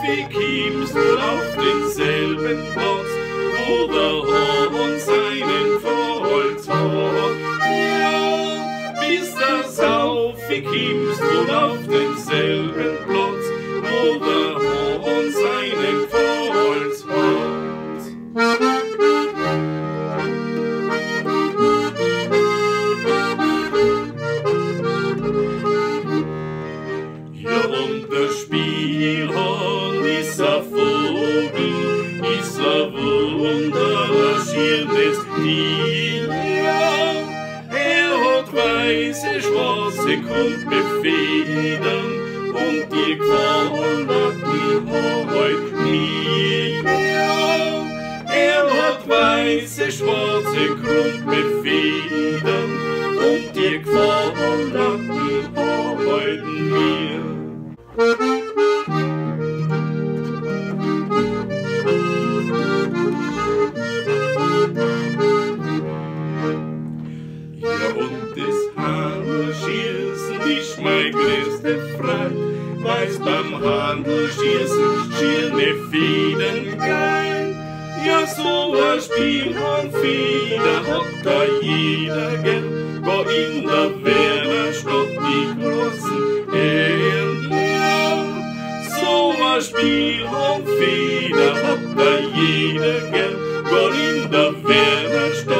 wie kiemst du auf denselben Platz, wo der Hahn seinen Verholz hat? Ja, bis der Sauf, wie kiemst du auf denselben Platz, wo der Hahn seinen Verholz hat? Ja, und der Spielhahn ist ein Vogel, ist ein wunderschönes Tier. Ja, hat weiße, schwarze Krumpelfedern und die gefallen die heute mir. Ja, hat weiße, schwarze Krumpelfedern und die gefallen die heute mir. Ja, und das Handelsschießen ist mein größte Freude, weil's beim Handelsschießen schöne Federn geil. Ja, so ein Spielhahnfeder hat da jeder gern, war in der Wernerstadt die großen Herren. Ja, so ein Spielhahnfeder hat da jeder gern, war in der Wernerstadt